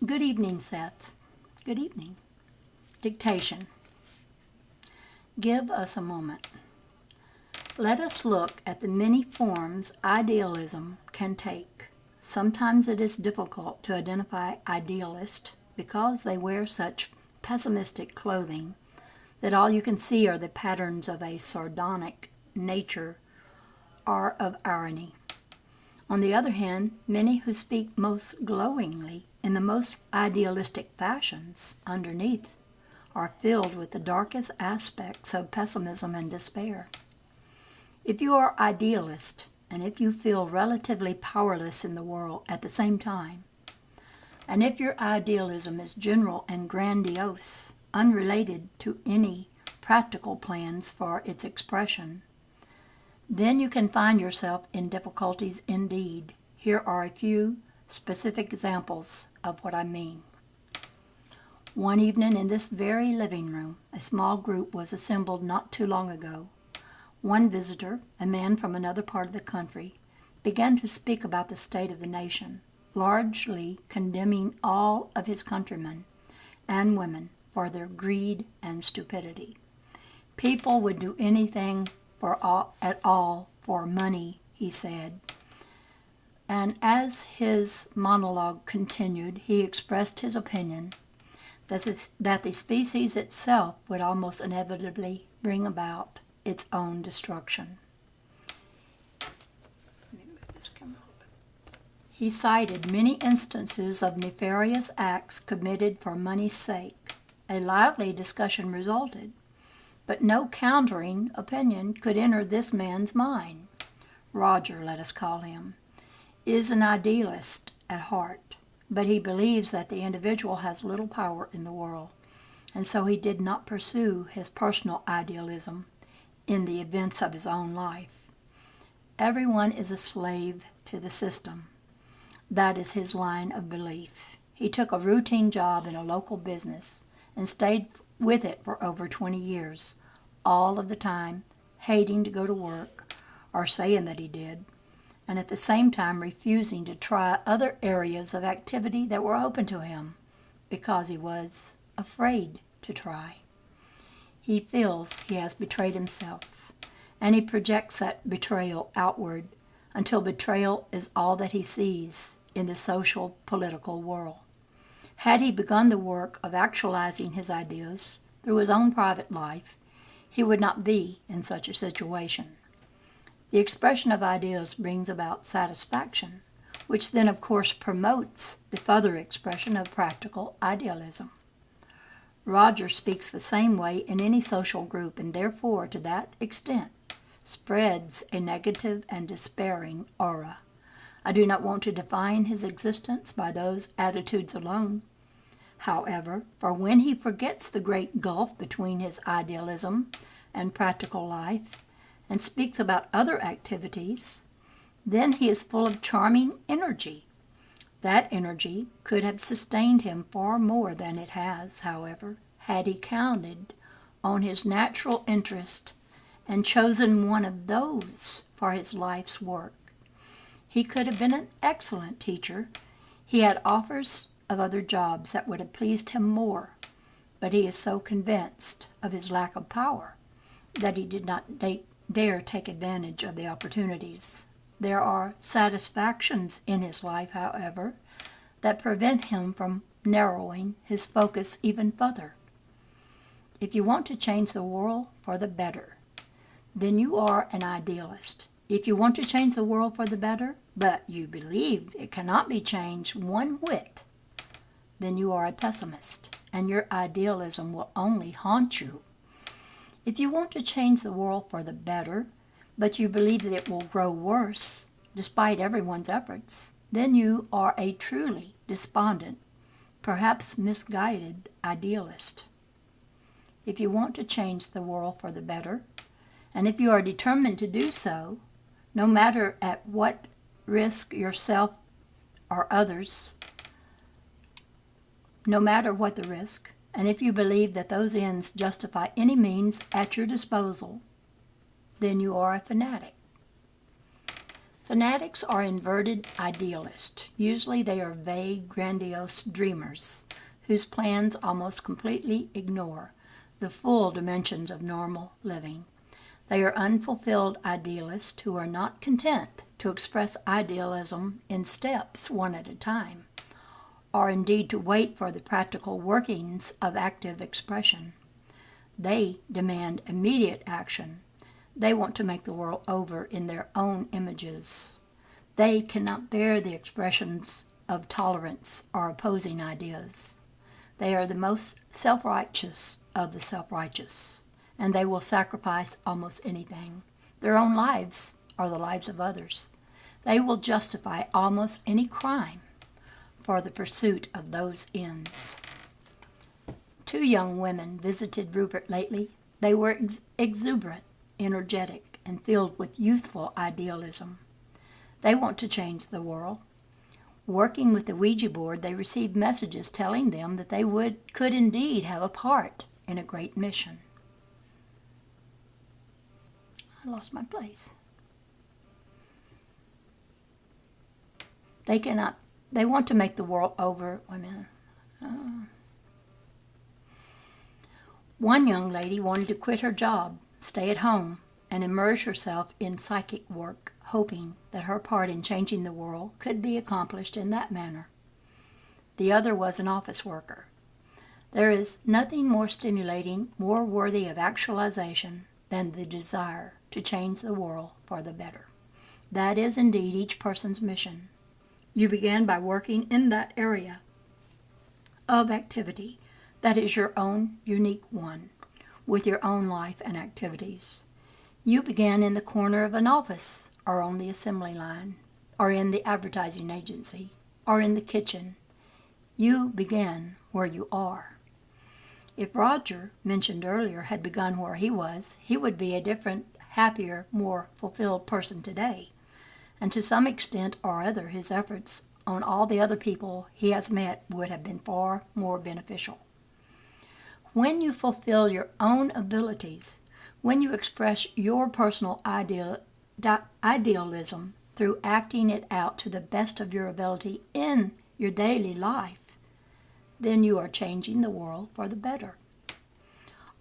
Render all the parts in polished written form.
Good evening, Seth. Good evening. Dictation. Give us a moment. Let us look at the many forms idealism can take. Sometimes it is difficult to identify idealists because they wear such pessimistic clothing that all you can see are the patterns of a sardonic nature or of irony. On the other hand, many who speak most glowingly in the most idealistic fashions underneath are filled with the darkest aspects of pessimism and despair. If you are idealist, and if you feel relatively powerless in the world at the same time, and if your idealism is general and grandiose, unrelated to any practical plans for its expression, then you can find yourself in difficulties indeed. Here are a few specific examples of what I mean. One evening in this very living room, a small group was assembled not too long ago. One visitor, a man from another part of the country, began to speak about the state of the nation, largely condemning all of his countrymen and women for their greed and stupidity. People would do anything at all for money, he said. And as his monologue continued, he expressed his opinion that the species itself would almost inevitably bring about its own destruction. He cited many instances of nefarious acts committed for money's sake. A lively discussion resulted, but no countering opinion could enter this man's mind. Roger, let us call him, is an idealist at heart, but he believes that the individual has little power in the world, and so he did not pursue his personal idealism in the events of his own life. Everyone is a slave to the system. That is his line of belief. He took a routine job in a local business and stayed with it for over 20 years, all of the time hating to go to work or saying that he did, and at the same time refusing to try other areas of activity that were open to him because he was afraid to try. He feels he has betrayed himself, and he projects that betrayal outward until betrayal is all that he sees in the social, political world. Had he begun the work of actualizing his ideas through his own private life, he would not be in such a situation. The expression of ideas brings about satisfaction, which then of course promotes the further expression of practical idealism. Roger speaks the same way in any social group, and therefore, to that extent, spreads a negative and despairing aura. I do not want to define his existence by those attitudes alone. However, for when he forgets the great gulf between his idealism and practical life, and speaks about other activities, then he is full of charming energy. That energy could have sustained him far more than it has, however, had he counted on his natural interest and chosen one of those for his life's work. He could have been an excellent teacher. He had offers of other jobs that would have pleased him more, but he is so convinced of his lack of power that he did not dare take advantage of the opportunities. There are satisfactions in his life, however, that prevent him from narrowing his focus even further. If you want to change the world for the better, then you are an idealist. If you want to change the world for the better, but you believe it cannot be changed one whit, then you are a pessimist, and your idealism will only haunt you. If you want to change the world for the better, but you believe that it will grow worse, despite everyone's efforts, then you are a truly despondent, perhaps misguided idealist. If you want to change the world for the better, and if you are determined to do so, no matter at what risk yourself or others, no matter what the risk, and if you believe that those ends justify any means at your disposal, then you are a fanatic. Fanatics are inverted idealists. Usually they are vague, grandiose dreamers whose plans almost completely ignore the full dimensions of normal living. They are unfulfilled idealists who are not content to express idealism in steps one at a time, or indeed to wait for the practical workings of active expression. They demand immediate action. They want to make the world over in their own images. They cannot bear the expressions of tolerance or opposing ideas. They are the most self-righteous of the self-righteous, and they will sacrifice almost anything. Their own lives or the lives of others. They will justify almost any crime for the pursuit of those ends. 2 young women visited Rupert lately. They were exuberant, energetic, and filled with youthful idealism. They want to change the world. Working with the Ouija board, they received messages telling them that they could indeed have a part in a great mission. I lost my place. They want to make the world over. Wait a minute. One young lady wanted to quit her job, stay at home, and immerse herself in psychic work, hoping that her part in changing the world could be accomplished in that manner. The other was an office worker. There is nothing more stimulating, more worthy of actualization than the desire to change the world for the better. That is indeed each person's mission. You began by working in that area of activity that is your own unique one, with your own life and activities. You began in the corner of an office, or on the assembly line, or in the advertising agency, or in the kitchen. You began where you are. If Roger, mentioned earlier, had begun where he was, he would be a different, happier, more fulfilled person today. And to some extent or other, his efforts on all the other people he has met would have been far more beneficial. When you fulfill your own abilities, when you express your personal idealism through acting it out to the best of your ability in your daily life, then you are changing the world for the better.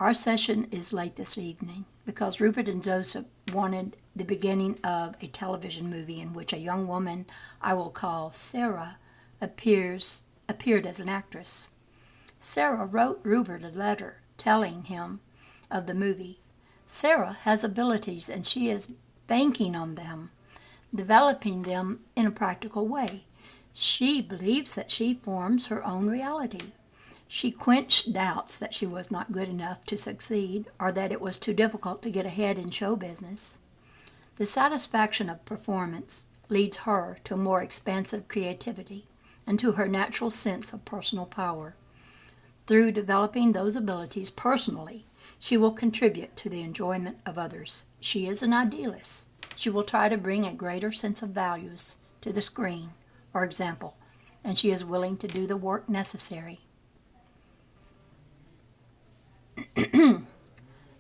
Our session is late this evening because Rupert and Joseph wanted the beginning of a television movie in which a young woman I will call Sarah appeared as an actress. Sarah wrote Rupert a letter telling him of the movie. Sarah has abilities and she is banking on them, developing them in a practical way. She believes that she forms her own reality. She quenched doubts that she was not good enough to succeed or that it was too difficult to get ahead in show business. The satisfaction of performance leads her to more expansive creativity and to her natural sense of personal power. Through developing those abilities personally, she will contribute to the enjoyment of others. She is an idealist. She will try to bring a greater sense of values to the screen, for example, and she is willing to do the work necessary.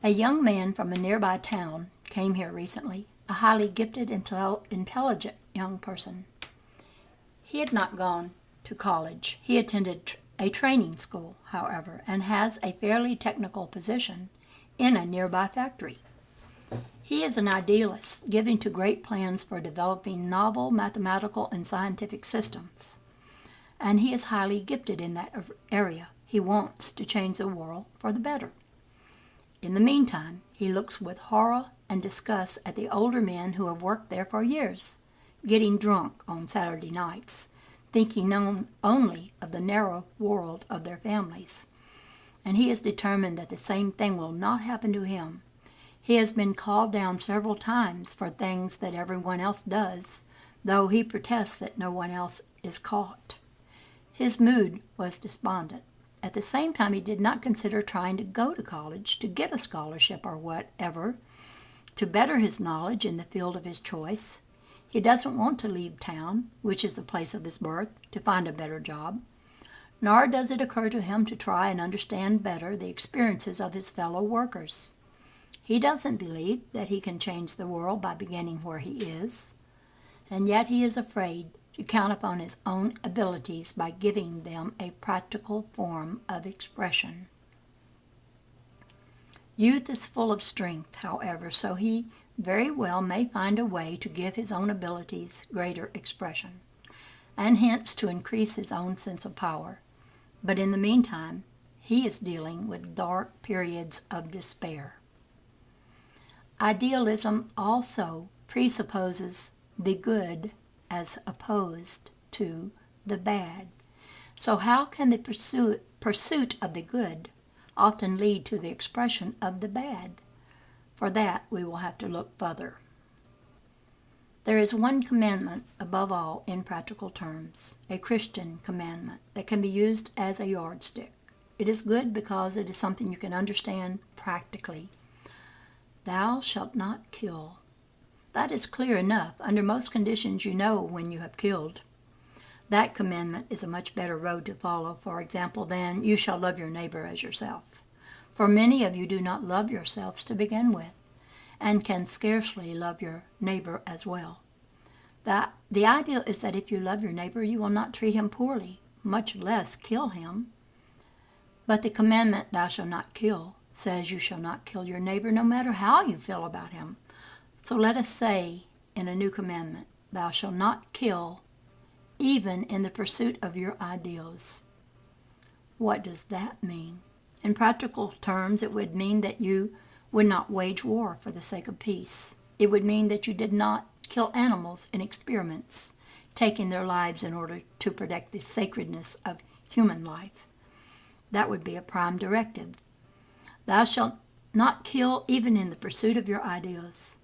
A young man from a nearby town came here recently, a highly gifted, intelligent young person. He had not gone to college. He attended a training school, however, and has a fairly technical position in a nearby factory. He is an idealist, giving to great plans for developing novel mathematical and scientific systems. And he is highly gifted in that area. He wants to change the world for the better. In the meantime, he looks with horror and disgust at the older men who have worked there for years, getting drunk on Saturday nights, thinking only of the narrow world of their families. And he is determined that the same thing will not happen to him. He has been called down several times for things that everyone else does, though he protests that no one else is caught. His mood was despondent. At the same time, he did not consider trying to go to college to get a scholarship or whatever, to better his knowledge in the field of his choice. He doesn't want to leave town, which is the place of his birth, to find a better job. Nor does it occur to him to try and understand better the experiences of his fellow workers. He doesn't believe that he can change the world by beginning where he is. and yet he is afraid to count upon his own abilities by giving them a practical form of expression. Youth is full of strength, however, so he very well may find a way to give his own abilities greater expression, and hence to increase his own sense of power. But in the meantime, he is dealing with dark periods of despair. Idealism also presupposes the good as opposed to the bad. So how can the pursuit of the good often lead to the expression of the bad? For that we will have to look further. There is one commandment above all in practical terms, a Christian commandment that can be used as a yardstick. It is good because it is something you can understand practically. Thou shalt not kill. That is clear enough. Under most conditions you know when you have killed. That commandment is a much better road to follow, for example, than you shall love your neighbor as yourself. For many of you do not love yourselves to begin with, and can scarcely love your neighbor as well. The ideal is that if you love your neighbor, you will not treat him poorly, much less kill him. But the commandment, thou shalt not kill, says you shall not kill your neighbor no matter how you feel about him. So let us say in a new commandment, thou shalt not kill even in the pursuit of your ideals. What does that mean? In practical terms, it would mean that you would not wage war for the sake of peace. It would mean that you did not kill animals in experiments, taking their lives in order to protect the sacredness of human life. That would be a prime directive. Thou shalt not kill even in the pursuit of your ideals.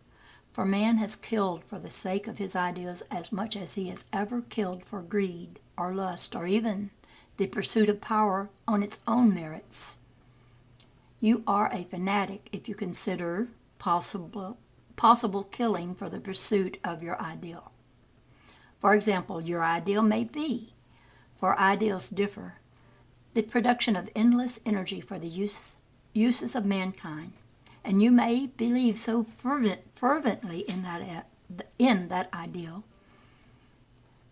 For man has killed for the sake of his ideals as much as he has ever killed for greed or lust or even the pursuit of power on its own merits. You are a fanatic if you consider possible killing for the pursuit of your ideal. For example, your ideal may be, for ideals differ, the production of endless energy for the uses of mankind. And you may believe so fervently in that ideal,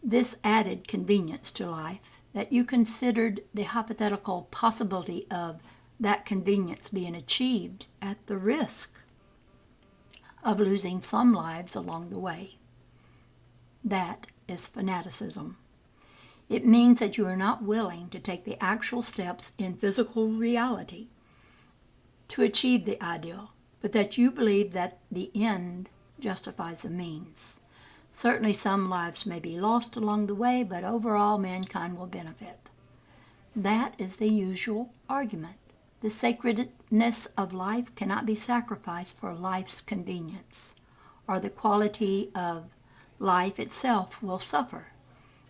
this added convenience to life, that you considered the hypothetical possibility of that convenience being achieved at the risk of losing some lives along the way. That is fanaticism. It means that you are not willing to take the actual steps in physical reality to achieve the ideal, but that you believe that the end justifies the means. Certainly some lives may be lost along the way, but overall mankind will benefit. That is the usual argument. The sacredness of life cannot be sacrificed for life's convenience, or the quality of life itself will suffer.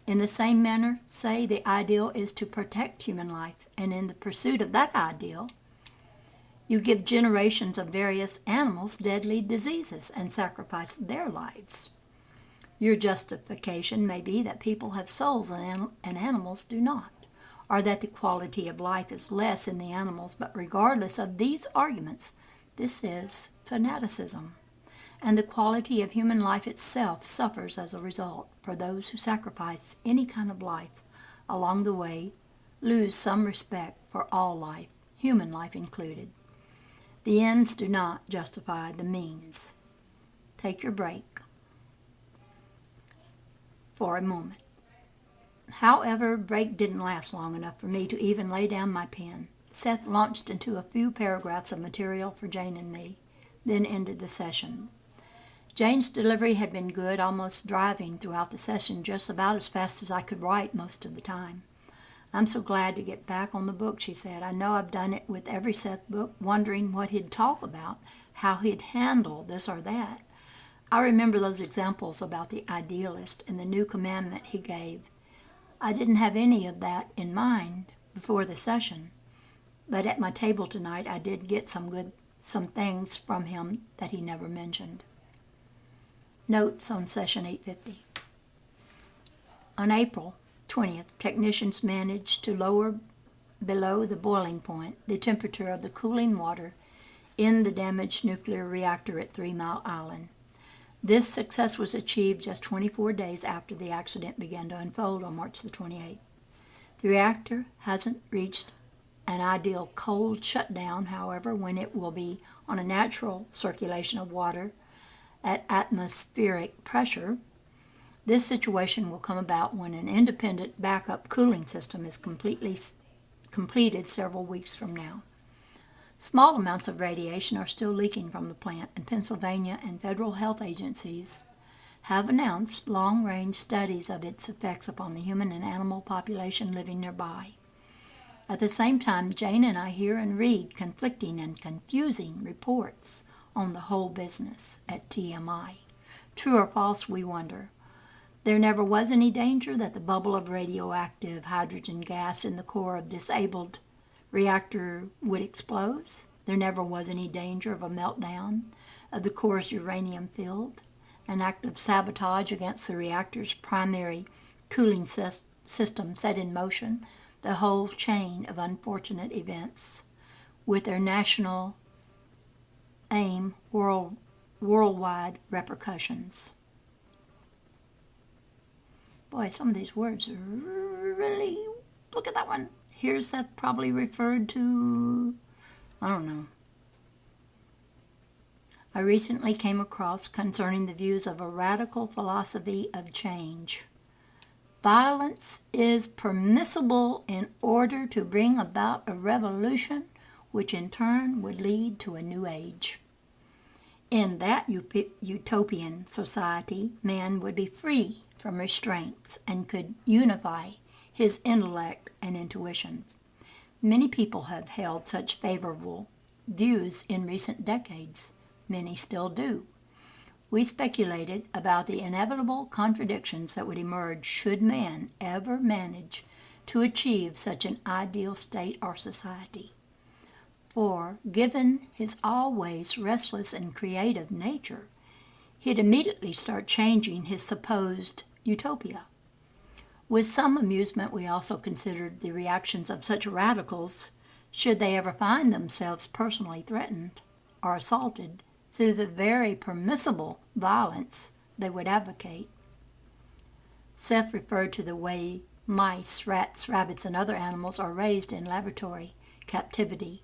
In the same manner, say the ideal is to protect human life, and in the pursuit of that ideal, you give generations of various animals deadly diseases and sacrifice their lives. Your justification may be that people have souls and animals do not, or that the quality of life is less in the animals, but regardless of these arguments, this is fanaticism. And the quality of human life itself suffers as a result, for those who sacrifice any kind of life along the way lose some respect for all life, human life included. The ends do not justify the means. Take your break for a moment. However, break didn't last long enough for me to even lay down my pen. Seth launched into a few paragraphs of material for Jane and me, then ended the session. Jane's delivery had been good, almost driving throughout the session, just about as fast as I could write most of the time. I'm so glad to get back on the book, she said. I know I've done it with every Seth book, wondering what he'd talk about, how he'd handle this or that. I remember those examples about the idealist and the new commandment he gave. I didn't have any of that in mind before the session, but at my table tonight I did get some things from him that he never mentioned. Notes on session 850. On April 20th, technicians managed to lower below the boiling point the temperature of the cooling water in the damaged nuclear reactor at 3 Mile Island. This success was achieved just 24 days after the accident began to unfold on March the 28th. The reactor hasn't reached an ideal cold shutdown, however, when it will be on a natural circulation of water at atmospheric pressure. This situation will come about when an independent backup cooling system is completed several weeks from now. Small amounts of radiation are still leaking from the plant, and Pennsylvania and federal health agencies have announced long-range studies of its effects upon the human and animal population living nearby. At the same time, Jane and I hear and read conflicting and confusing reports on the whole business at TMI. True or false, we wonder. There never was any danger that the bubble of radioactive hydrogen gas in the core of disabled reactor would explode. There never was any danger of a meltdown of the core's uranium field, an act of sabotage against the reactor's primary cooling system set in motion the whole chain of unfortunate events, with their national aim worldwide repercussions. Boy, some of these words are really, look at that one. Here's Seth probably referred to, I don't know. I recently came across concerning the views of a radical philosophy of change. Violence is permissible in order to bring about a revolution, which in turn would lead to a new age. In that utopian society, man would be free from restraints and could unify his intellect and intuition. Many people have held such favorable views in recent decades. Many still do. We speculated about the inevitable contradictions that would emerge should man ever manage to achieve such an ideal state or society. For, given his always restless and creative nature, he'd immediately start changing his supposed utopia. With some amusement, we also considered the reactions of such radicals should they ever find themselves personally threatened or assaulted through the very permissible violence they would advocate. Seth referred to the way mice, rats, rabbits, and other animals are raised in laboratory captivity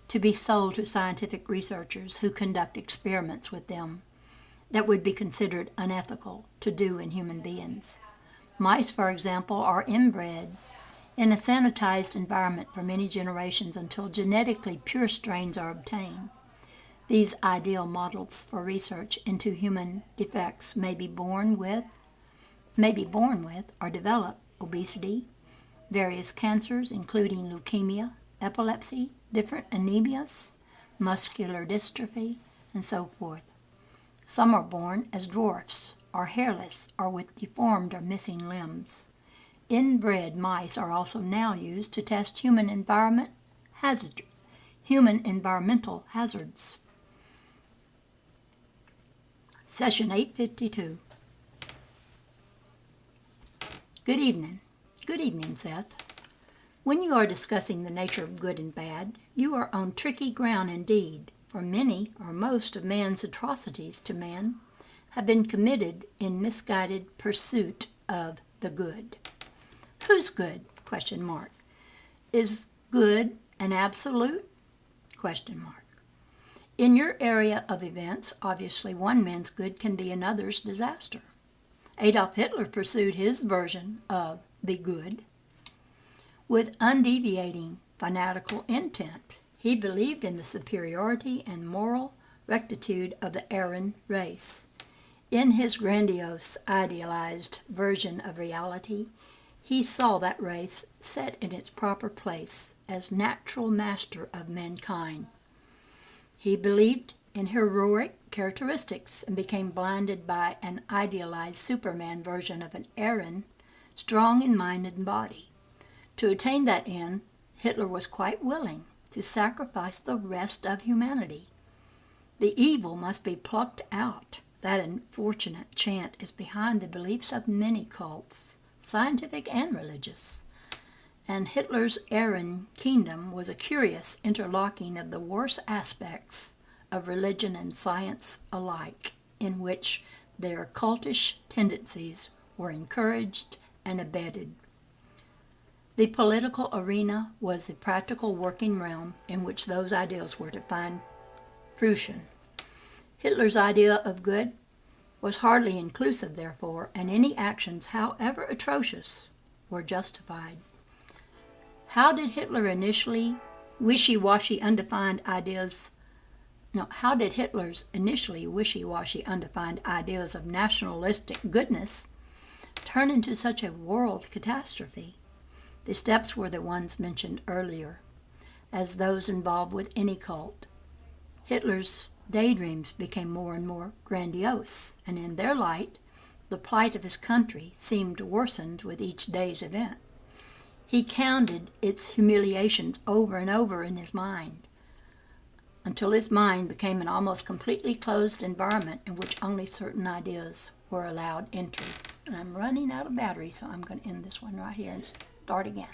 to be sold to scientific researchers who conduct experiments with them that would be considered unethical to do in human beings. Mice, for example, are inbred in a sanitized environment for many generations until genetically pure strains are obtained. These ideal models for research into human defects may be born with or develop obesity, various cancers including leukemia, epilepsy, different anemias, muscular dystrophy, and so forth. Some are born as dwarfs, or hairless, or with deformed or missing limbs. Inbred mice are also now used to test human environmental hazards. Session 852. Good evening. Good evening, Seth. When you are discussing the nature of good and bad, you are on tricky ground indeed, for many or most of man's atrocities to man have been committed in misguided pursuit of the good. Whose good? ? Is good an absolute? ? In your area of events, obviously one man's good can be another's disaster. Adolf Hitler pursued his version of the good with undeviating fanatical intent. He believed in the superiority and moral rectitude of the Aryan race. In his grandiose, idealized version of reality, he saw that race set in its proper place as natural master of mankind. He believed in heroic characteristics and became blinded by an idealized Superman version of an Aryan, strong in mind and body. To attain that end, Hitler was quite willing to sacrifice the rest of humanity. The evil must be plucked out. That unfortunate chant is behind the beliefs of many cults, scientific and religious. And Hitler's Aryan kingdom was a curious interlocking of the worst aspects of religion and science alike, in which their cultish tendencies were encouraged and abetted. The political arena was the practical working realm in which those ideals were to find fruition. Hitler's idea of good was hardly inclusive, therefore, and any actions, however atrocious, were justified. How did Hitler's initially wishy-washy, undefined ideas of nationalistic goodness turn into such a world catastrophe? The steps were the ones mentioned earlier, as those involved with any cult. Hitler's daydreams became more and more grandiose, and in their light, the plight of his country seemed worsened with each day's event. He counted its humiliations over and over in his mind, until his mind became an almost completely closed environment in which only certain ideas were allowed entry. And I'm running out of battery, so I'm going to end this one right here and start again.